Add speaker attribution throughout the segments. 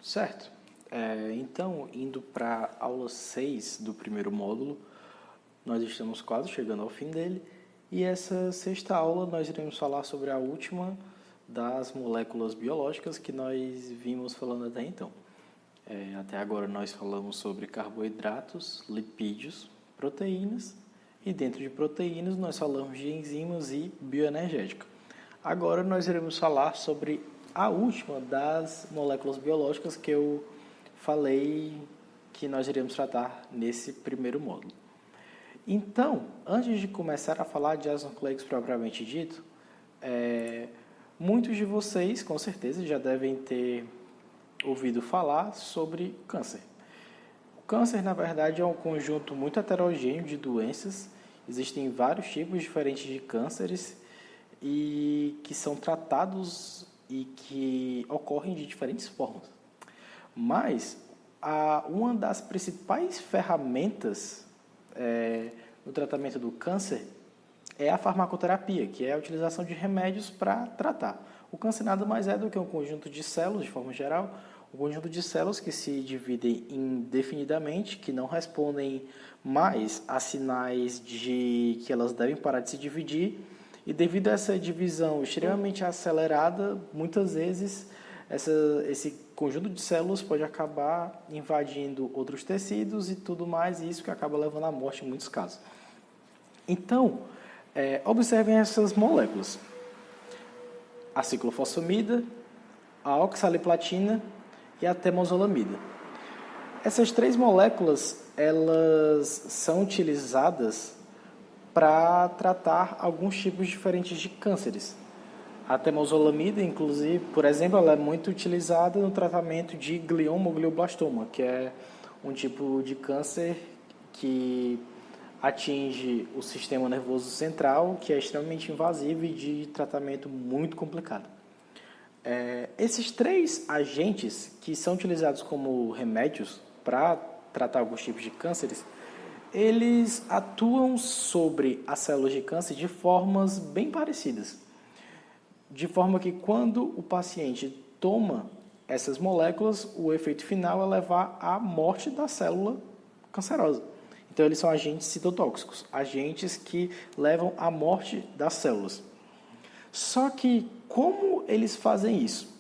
Speaker 1: Certo. Então, indo para a aula 6 do primeiro módulo, nós estamos quase chegando ao fim dele, e essa sexta aula nós iremos falar sobre a última das moléculas biológicas que nós vimos falando até então. Até agora nós falamos sobre carboidratos, lipídios, proteínas, e dentro de proteínas nós falamos de enzimas e bioenergética. Agora nós iremos falar sobre a última das moléculas biológicas que eu falei que nós iremos tratar nesse primeiro módulo. Então, antes de começar a falar de ácidos nucleicos propriamente dito, muitos de vocês, com certeza, já devem ter ouvido falar sobre câncer. O câncer, na verdade, é um conjunto muito heterogêneo de doenças. Existem vários tipos diferentes de cânceres e que são tratados e que ocorrem de diferentes formas. Mas uma das principais ferramentas no tratamento do câncer é a farmacoterapia, que é a utilização de remédios para tratar. O câncer nada mais é do que um conjunto de células, de forma geral, um conjunto de células que se dividem indefinidamente, que não respondem mais a sinais de que elas devem parar de se dividir, e devido a essa divisão extremamente acelerada, muitas vezes esse conjunto de células pode acabar invadindo outros tecidos e tudo mais, e isso que acaba levando à morte em muitos casos. Então, observem essas moléculas: a ciclofosfamida, a oxaliplatina e a temozolomida. Essas três moléculas, elas são utilizadas para tratar alguns tipos diferentes de cânceres. A temozolomida, inclusive, por exemplo, ela é muito utilizada no tratamento de glioma ou glioblastoma, que é um tipo de câncer que atinge o sistema nervoso central, que é extremamente invasivo e de tratamento muito complicado. Esses três agentes que são utilizados como remédios para tratar alguns tipos de cânceres, eles atuam sobre as células de câncer de formas bem parecidas. De forma que quando o paciente toma essas moléculas, o efeito final é levar à morte da célula cancerosa. Então, eles são agentes citotóxicos, agentes que levam à morte das células. Só que, como eles fazem isso?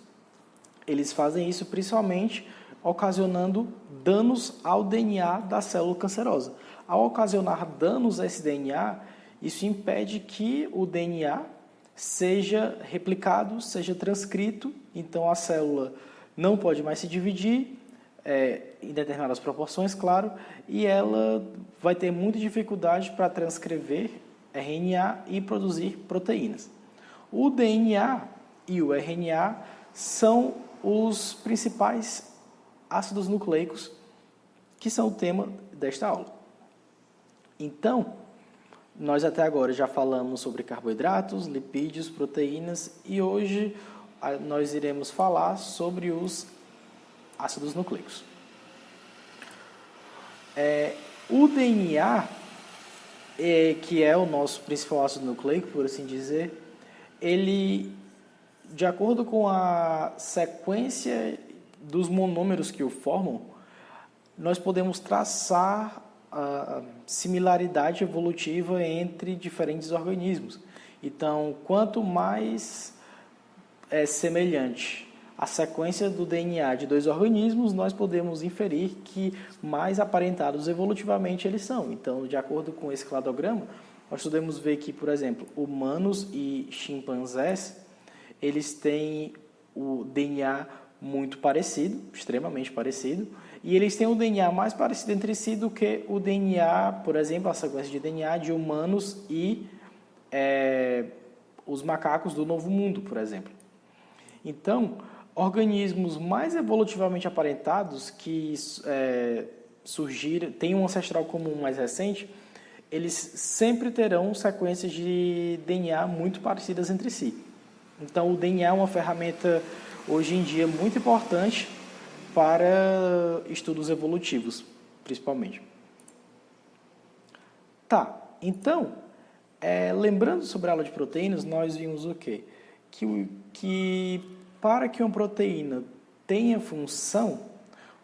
Speaker 1: Eles fazem isso principalmente ocasionando danos ao DNA da célula cancerosa. Ao ocasionar danos a esse DNA, isso impede que o DNA seja replicado, seja transcrito, então a célula não pode mais se dividir, em determinadas proporções, claro, e ela vai ter muita dificuldade para transcrever RNA e produzir proteínas. O DNA e o RNA são os principais ácidos nucleicos que são o tema desta aula. Então, nós até agora já falamos sobre carboidratos, lipídios, proteínas e hoje nós iremos falar sobre os ácidos nucleicos. O DNA, que é o nosso principal ácido nucleico, por assim dizer, ele, de acordo com a sequência dos monômeros que o formam, nós podemos traçar a similaridade evolutiva entre diferentes organismos. Então, quanto mais semelhante a sequência do DNA de dois organismos, nós podemos inferir que mais aparentados evolutivamente eles são. Então, de acordo com esse cladograma, nós podemos ver que, por exemplo, humanos e chimpanzés, eles têm o DNA muito parecido, extremamente parecido, e eles têm o DNA mais parecido entre si do que o DNA, por exemplo, a sequência de DNA de humanos e os macacos do Novo Mundo, por exemplo. Então, organismos mais evolutivamente aparentados que surgiram, têm um ancestral comum mais recente, eles sempre terão sequências de DNA muito parecidas entre si. Então, o DNA é uma ferramenta, hoje em dia, muito importante para estudos evolutivos, principalmente. Tá, então, lembrando sobre a aula de proteínas, nós vimos o quê? Que para que uma proteína tenha função,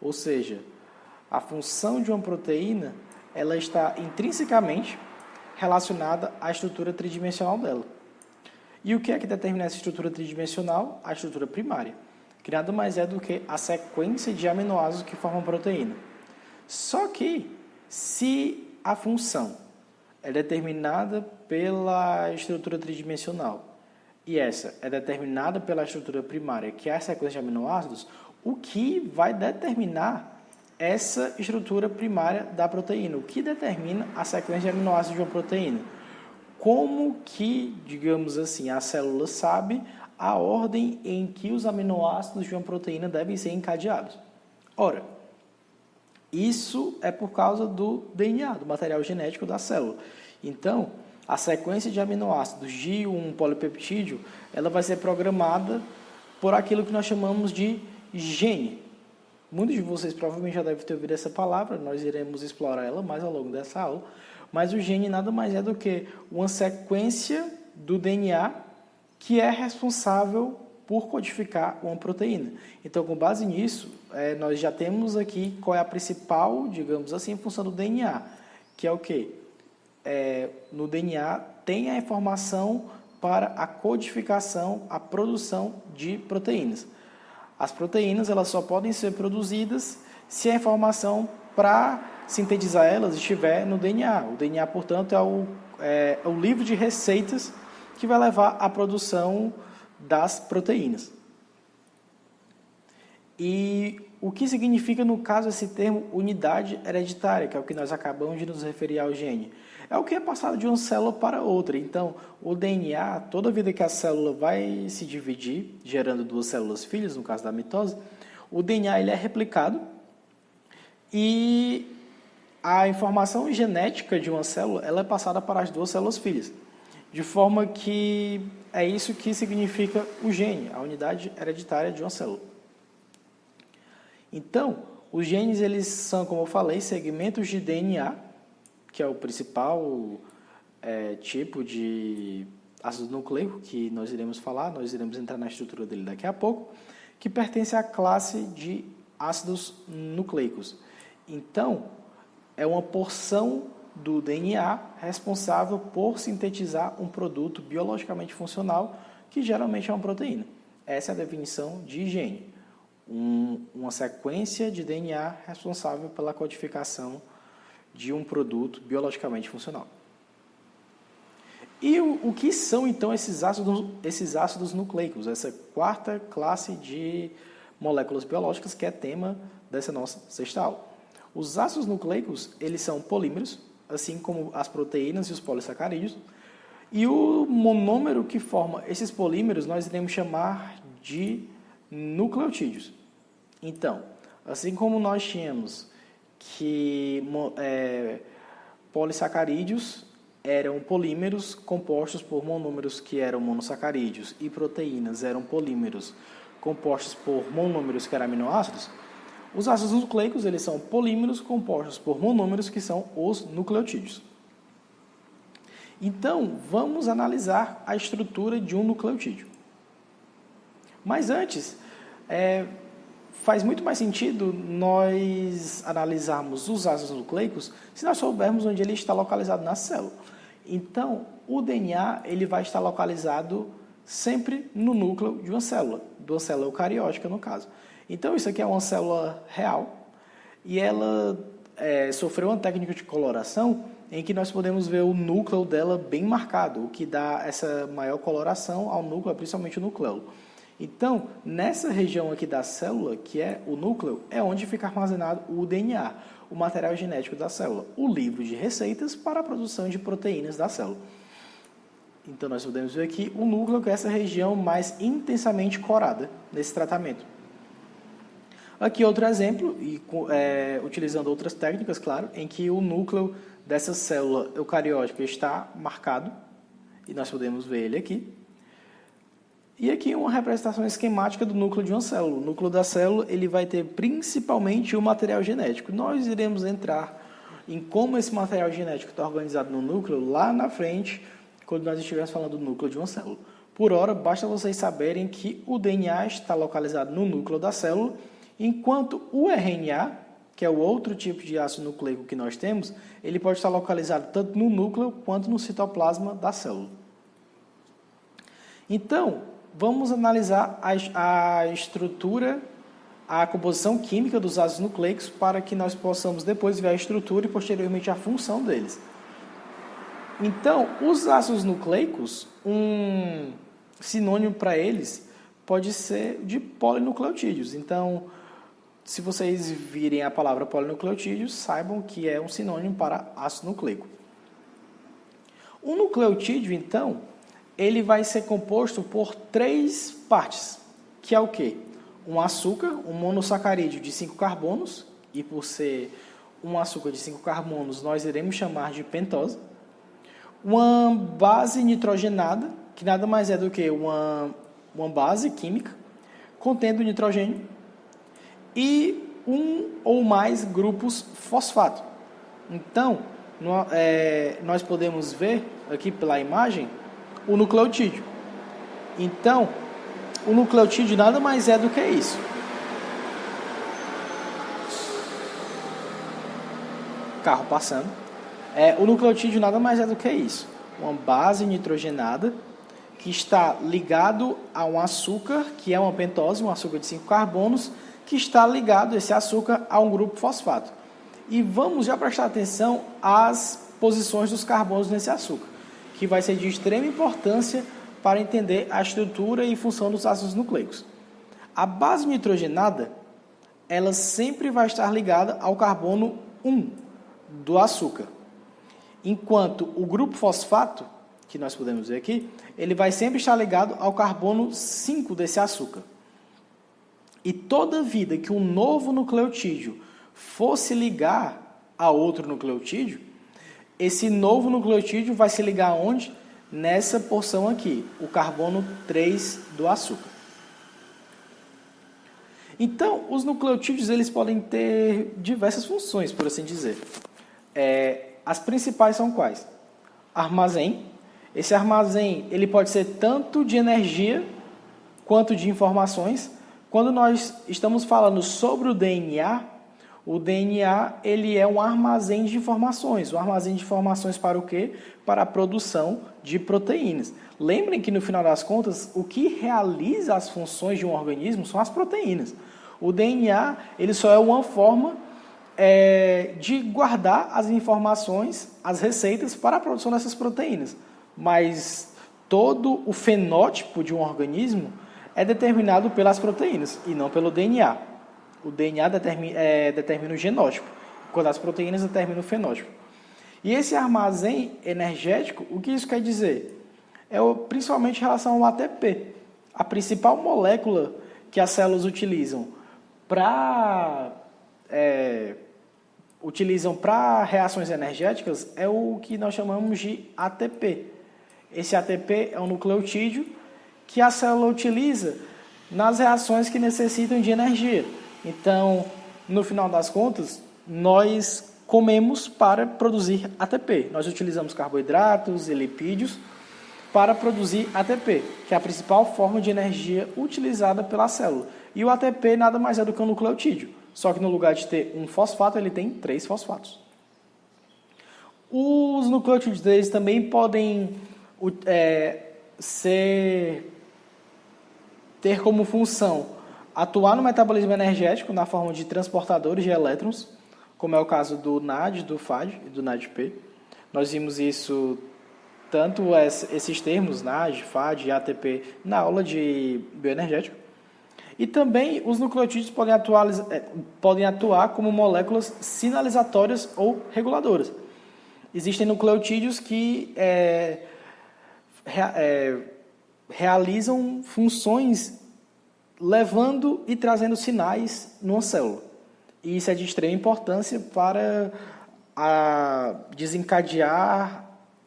Speaker 1: ou seja, a função de uma proteína, ela está intrinsecamente relacionada à estrutura tridimensional dela. E o que é que determina essa estrutura tridimensional? A estrutura primária, que nada mais é do que a sequência de aminoácidos que formam proteína. Só que, se a função é determinada pela estrutura tridimensional e essa é determinada pela estrutura primária, que é a sequência de aminoácidos, o que vai determinar essa estrutura primária da proteína? O que determina a sequência de aminoácidos de uma proteína? Como que, digamos assim, a célula sabe a ordem em que os aminoácidos de uma proteína devem ser encadeados? Ora, isso é por causa do DNA, do material genético da célula. Então, a sequência de aminoácidos de um polipeptídeo, ela vai ser programada por aquilo que nós chamamos de gene. Muitos de vocês provavelmente já devem ter ouvido essa palavra, nós iremos explorar ela mais ao longo dessa aula, mas o gene nada mais é do que uma sequência do DNA que é responsável por codificar uma proteína. Então, com base nisso, nós já temos aqui qual é a principal, digamos assim, função do DNA, que é o quê? No DNA tem a informação para a codificação, a produção de proteínas. As proteínas elas só podem ser produzidas se a informação para sintetizar elas estiver no DNA. O DNA, portanto, é o livro de receitas que vai levar à produção das proteínas. E o que significa, no caso, esse termo unidade hereditária, que é o que nós acabamos de nos referir ao gene? É o que é passado de uma célula para outra. Então, o DNA, toda vida que a célula vai se dividir, gerando duas células filhas, no caso da mitose, o DNA ele é replicado e a informação genética de uma célula ela é passada para as duas células filhas. De forma que é isso que significa o gene, a unidade hereditária de uma célula. Então, os genes eles são, como eu falei, segmentos de DNA, que é o principal tipo de ácido nucleico que nós iremos falar, nós iremos entrar na estrutura dele daqui a pouco, que pertence à classe de ácidos nucleicos. Então, é uma porção do DNA responsável por sintetizar um produto biologicamente funcional, que geralmente é uma proteína. Essa é a definição de gene. Uma sequência de DNA responsável pela codificação de um produto biologicamente funcional. E o que são, então, esses ácidos nucleicos, essa quarta classe de moléculas biológicas que é tema dessa nossa sexta aula? Os ácidos nucleicos, eles são polímeros, assim como as proteínas e os polissacarídeos, e o monômero que forma esses polímeros nós iremos chamar de nucleotídeos. Então, assim como nós tínhamos que polissacarídeos eram polímeros compostos por monômeros que eram monossacarídeos e proteínas eram polímeros compostos por monômeros que eram aminoácidos, os ácidos nucleicos eles são polímeros compostos por monômeros que são os nucleotídeos. Então, vamos analisar a estrutura de um nucleotídeo. Mas antes, faz muito mais sentido nós analisarmos os ácidos nucleicos se nós soubermos onde ele está localizado na célula. Então, o DNA ele vai estar localizado sempre no núcleo de uma célula eucariótica, no caso. Então, isso aqui é uma célula real e ela sofreu uma técnica de coloração em que nós podemos ver o núcleo dela bem marcado, o que dá essa maior coloração ao núcleo, principalmente o nucleolo. Então, nessa região aqui da célula, que é o núcleo, é onde fica armazenado o DNA, o material genético da célula, o livro de receitas para a produção de proteínas da célula. Então, nós podemos ver aqui o núcleo, que é essa região mais intensamente corada nesse tratamento. Aqui outro exemplo, utilizando outras técnicas, claro, em que o núcleo dessa célula eucariótica está marcado, e nós podemos ver ele aqui. E aqui uma representação esquemática do núcleo de uma célula. O núcleo da célula ele vai ter principalmente o material genético. Nós iremos entrar em como esse material genético está organizado no núcleo lá na frente, quando nós estivermos falando do núcleo de uma célula. Por ora, basta vocês saberem que o DNA está localizado no núcleo da célula, enquanto o RNA, que é o outro tipo de ácido nucleico que nós temos, ele pode estar localizado tanto no núcleo quanto no citoplasma da célula. Então, vamos analisar a estrutura, a composição química dos ácidos nucleicos para que nós possamos depois ver a estrutura e posteriormente a função deles. Então, os ácidos nucleicos, um sinônimo para eles pode ser de polinucleotídeos. Então, se vocês virem a palavra polinucleotídeos, saibam que é um sinônimo para ácido nucleico. O nucleotídeo, então, ele vai ser composto por 3 partes, que é o quê? Um açúcar, um monossacarídeo de 5 carbonos, e por ser um açúcar de 5 carbonos, nós iremos chamar de pentose. Uma base nitrogenada, que nada mais é do que uma base química, contendo nitrogênio, e um ou mais grupos fosfato. Então, nós podemos ver aqui pela imagem o nucleotídeo. Então, o nucleotídeo nada mais é do que isso. Carro passando. O nucleotídeo nada mais é do que isso. Uma base nitrogenada que está ligado a um açúcar, que é uma pentose, um açúcar de 5 carbonos, que está ligado, esse açúcar, a um grupo fosfato. E vamos já prestar atenção às posições dos carbonos nesse açúcar, que vai ser de extrema importância para entender a estrutura e função dos ácidos nucleicos. A base nitrogenada, ela sempre vai estar ligada ao carbono 1 do açúcar, enquanto o grupo fosfato, que nós podemos ver aqui, ele vai sempre estar ligado ao carbono 5 desse açúcar. E toda vida que um novo nucleotídeo fosse ligar a outro nucleotídeo, esse novo nucleotídeo vai se ligar aonde? Nessa porção aqui, o carbono 3 do açúcar. Então, os nucleotídeos eles podem ter diversas funções, por assim dizer. As principais são quais? Armazém. Esse armazém ele pode ser tanto de energia quanto de informações. Quando nós estamos falando sobre o DNA ele é um armazém de informações. Um armazém de informações para o quê? Para a produção de proteínas. Lembrem que, no final das contas, o que realiza as funções de um organismo são as proteínas. O DNA ele só é uma forma de guardar as informações, as receitas para a produção dessas proteínas. Mas todo o fenótipo de um organismo é determinado pelas proteínas e não pelo DNA. O DNA determina o genótipo, enquanto as proteínas determinam o fenótipo. E esse armazém energético, o que isso quer dizer? Principalmente em relação ao ATP. A principal molécula que as células utilizam para reações energéticas é o que nós chamamos de ATP. Esse ATP é um nucleotídeo que a célula utiliza nas reações que necessitam de energia. Então, no final das contas, nós comemos para produzir ATP. Nós utilizamos carboidratos e lipídios para produzir ATP, que é a principal forma de energia utilizada pela célula. E o ATP nada mais é do que um nucleotídeo, só que no lugar de ter um fosfato, ele tem 3 fosfatos. Os nucleotídeos deles também podem ter como função atuar no metabolismo energético na forma de transportadores de elétrons, como é o caso do NAD, do FAD e do NADP. Nós vimos isso, tanto esses termos, NAD, FAD e ATP, na aula de bioenergética. E também os nucleotídeos podem atuar como moléculas sinalizatórias ou reguladoras. Existem nucleotídeos que realizam funções levando e trazendo sinais numa célula. E isso é de extrema importância para desencadear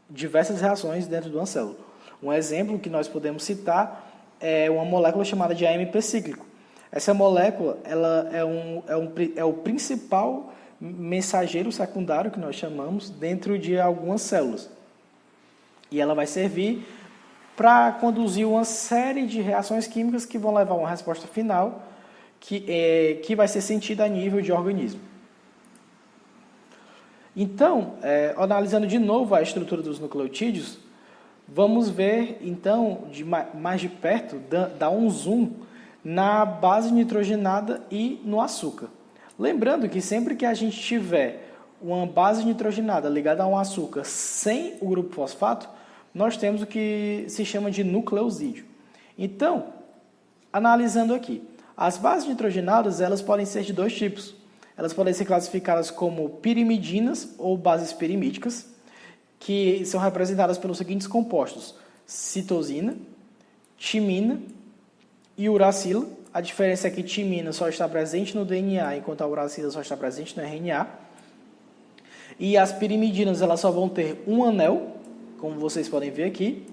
Speaker 1: diversas reações dentro de uma célula. Um exemplo que nós podemos citar é uma molécula chamada de AMP cíclico. Essa molécula ela é o principal mensageiro secundário, que nós chamamos, dentro de algumas células. E ela vai servir para conduzir uma série de reações químicas que vão levar a uma resposta final que vai ser sentida a nível de organismo. Então, analisando de novo a estrutura dos nucleotídeos, vamos ver, então, mais de perto, dar um zoom na base nitrogenada e no açúcar. Lembrando que sempre que a gente tiver uma base nitrogenada ligada a um açúcar sem o grupo fosfato, nós temos o que se chama de nucleosídeo. Então, analisando aqui, as bases nitrogenadas elas podem ser de dois tipos. Elas podem ser classificadas como pirimidinas ou bases pirimídicas, que são representadas pelos seguintes compostos: citosina, timina e uracila. A diferença é que timina só está presente no DNA, enquanto a uracila só está presente no RNA. E as pirimidinas elas só vão ter um anel, como vocês podem ver aqui.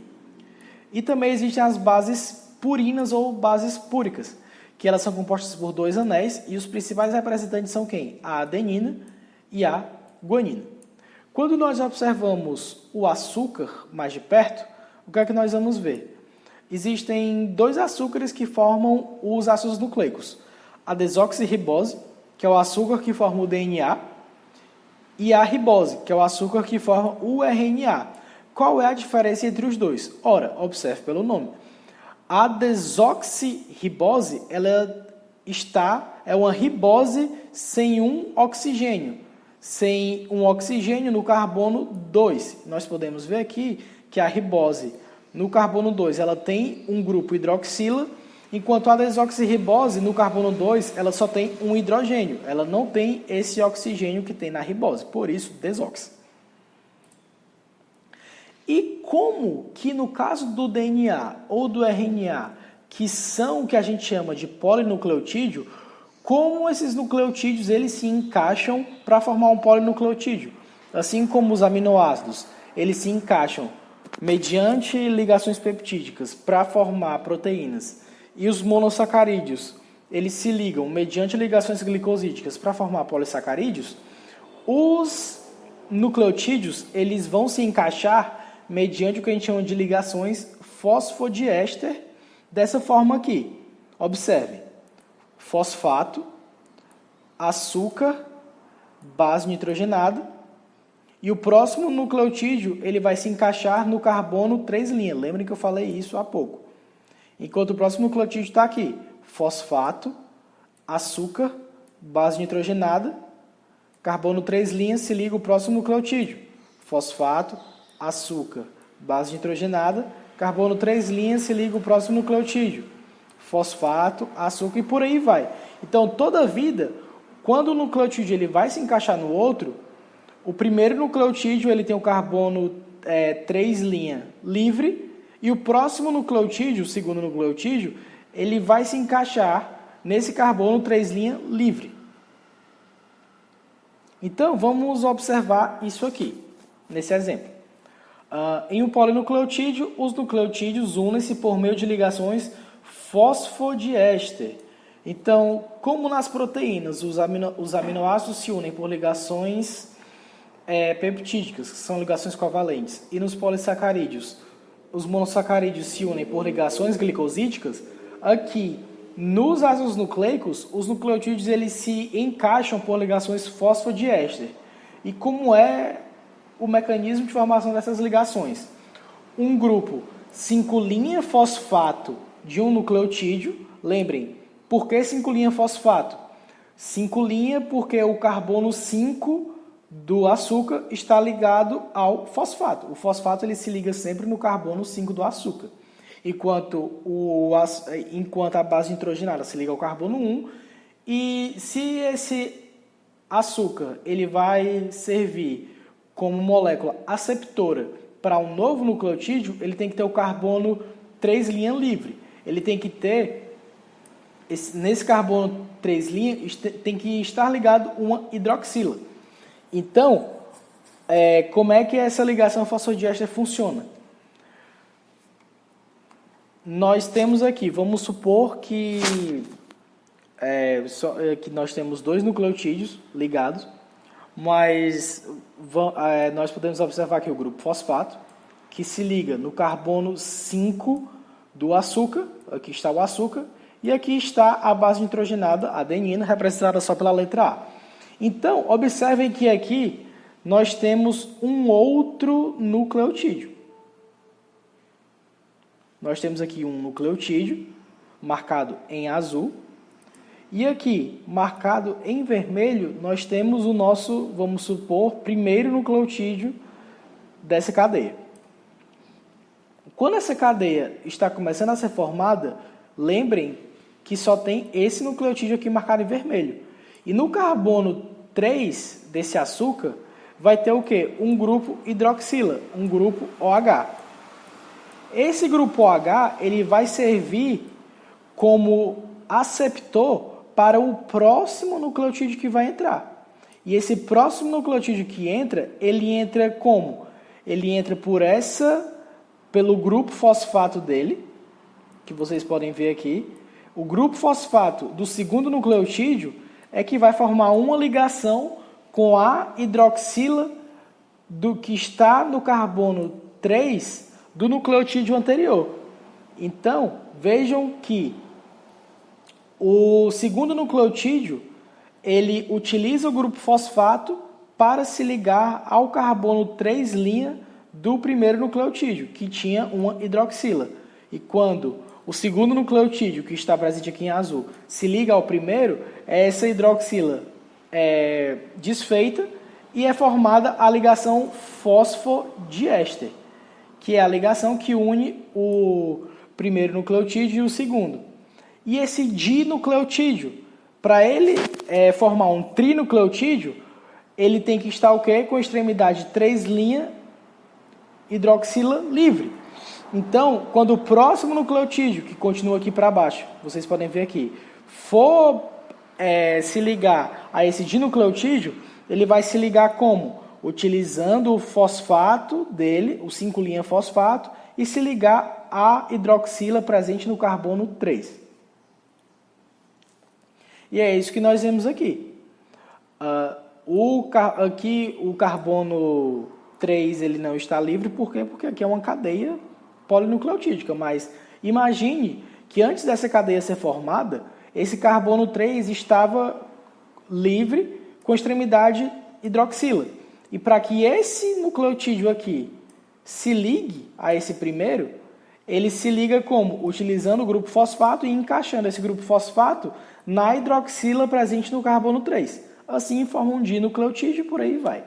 Speaker 1: E também existem as bases purinas ou bases púricas, que elas são compostas por dois anéis, e os principais representantes são quem? A adenina e a guanina. Quando nós observamos o açúcar mais de perto, o que é que nós vamos ver? Existem dois açúcares que formam os ácidos nucleicos. A desoxirribose, que é o açúcar que forma o DNA, e a ribose, que é o açúcar que forma o RNA. Qual é a diferença entre os dois? Ora, observe pelo nome. A desoxirribose, é uma ribose sem um oxigênio. Sem um oxigênio no carbono 2. Nós podemos ver aqui que a ribose no carbono 2 ela tem um grupo hidroxila, enquanto a desoxirribose no carbono 2 ela só tem um hidrogênio. Ela não tem esse oxigênio que tem na ribose, por isso desox. E como que no caso do DNA ou do RNA, que são o que a gente chama de polinucleotídeo, como esses nucleotídeos eles se encaixam para formar um polinucleotídeo? Assim como os aminoácidos, eles se encaixam mediante ligações peptídicas para formar proteínas, e os monossacarídeos, eles se ligam mediante ligações glicosídicas para formar polissacarídeos. Os nucleotídeos, eles vão se encaixar mediante o que a gente chama de ligações fosfodiéster, dessa forma aqui. Observe, fosfato, açúcar, base nitrogenada, e o próximo nucleotídeo ele vai se encaixar no carbono 3'. Lembrem que eu falei isso há pouco. Enquanto o próximo nucleotídeo está aqui, fosfato, açúcar, base nitrogenada, carbono 3' se liga o próximo nucleotídeo. Fosfato, açúcar, base nitrogenada, carbono 3' se liga o próximo nucleotídeo. Fosfato, açúcar e por aí vai. Então, toda a vida, quando o nucleotídeo ele vai se encaixar no outro, o primeiro nucleotídeo ele tem o carbono 3' livre, e o próximo nucleotídeo, o segundo nucleotídeo, ele vai se encaixar nesse carbono 3' livre. Então, vamos observar isso aqui, nesse exemplo. Em um polinucleotídeo, os nucleotídeos unem-se por meio de ligações fosfodiéster. Então, como nas proteínas, os aminoácidos se unem por ligações peptídicas, que são ligações covalentes, e nos polissacarídeos, os monossacarídeos se unem por ligações glicosídicas, aqui nos ácidos nucleicos, os nucleotídeos eles se encaixam por ligações fosfodiéster. E como é o mecanismo de formação dessas ligações? Um grupo 5' fosfato de um nucleotídeo, lembrem, por que 5' fosfato? 5' porque o carbono 5 do açúcar está ligado ao fosfato. O fosfato ele se liga sempre no carbono 5 do açúcar, enquanto a base nitrogenada se liga ao carbono 1. E se esse açúcar ele vai servir como molécula aceptora para um novo nucleotídeo, ele tem que ter o carbono 3' livre. Ele tem que ter, nesse carbono 3' tem que estar ligado uma hidroxila. Então, como é que essa ligação fosfodiéster funciona? Nós temos aqui, vamos supor que nós temos dois nucleotídeos ligados, mas nós podemos observar aqui o grupo fosfato, que se liga no carbono 5 do açúcar, aqui está o açúcar, e aqui está a base nitrogenada, a adenina, representada só pela letra A. Então, observem que aqui nós temos um outro nucleotídeo. Nós temos aqui um nucleotídeo, marcado em azul, e aqui, marcado em vermelho, nós temos o nosso, vamos supor, primeiro nucleotídeo dessa cadeia. Quando essa cadeia está começando a ser formada, lembrem que só tem esse nucleotídeo aqui marcado em vermelho. E no carbono 3 desse açúcar, vai ter o quê? Um grupo hidroxila, um grupo OH. Esse grupo OH, ele vai servir como aceptor para o próximo nucleotídeo que vai entrar. E esse próximo nucleotídeo que entra, ele entra como? Ele entra pelo grupo fosfato dele, que vocês podem ver aqui. O grupo fosfato do segundo nucleotídeo é que vai formar uma ligação com a hidroxila do que está no carbono 3 do nucleotídeo anterior. Então, vejam que o segundo nucleotídeo, ele utiliza o grupo fosfato para se ligar ao carbono 3' do primeiro nucleotídeo, que tinha uma hidroxila. E quando o segundo nucleotídeo, que está presente aqui em azul, se liga ao primeiro, essa hidroxila é desfeita e é formada a ligação fosfodiéster, que é a ligação que une o primeiro nucleotídeo e o segundo. E esse dinucleotídeo, para ele formar um trinucleotídeo, ele tem que estar o quê? Com a extremidade 3' hidroxila livre. Então, quando o próximo nucleotídeo, que continua aqui para baixo, vocês podem ver aqui, for se ligar a esse dinucleotídeo, ele vai se ligar como? Utilizando o fosfato dele, o 5' fosfato, e se ligar à hidroxila presente no carbono 3. E é isso que nós vemos aqui. Aqui o carbono 3 ele não está livre, por quê? Porque aqui é uma cadeia polinucleotídica, mas imagine que antes dessa cadeia ser formada, esse carbono 3 estava livre com extremidade hidroxila. E para que esse nucleotídeo aqui se ligue a esse primeiro, ele se liga como? Utilizando o grupo fosfato e encaixando esse grupo fosfato na hidroxila presente no carbono 3. Assim forma um dinucleotídeo e por aí vai.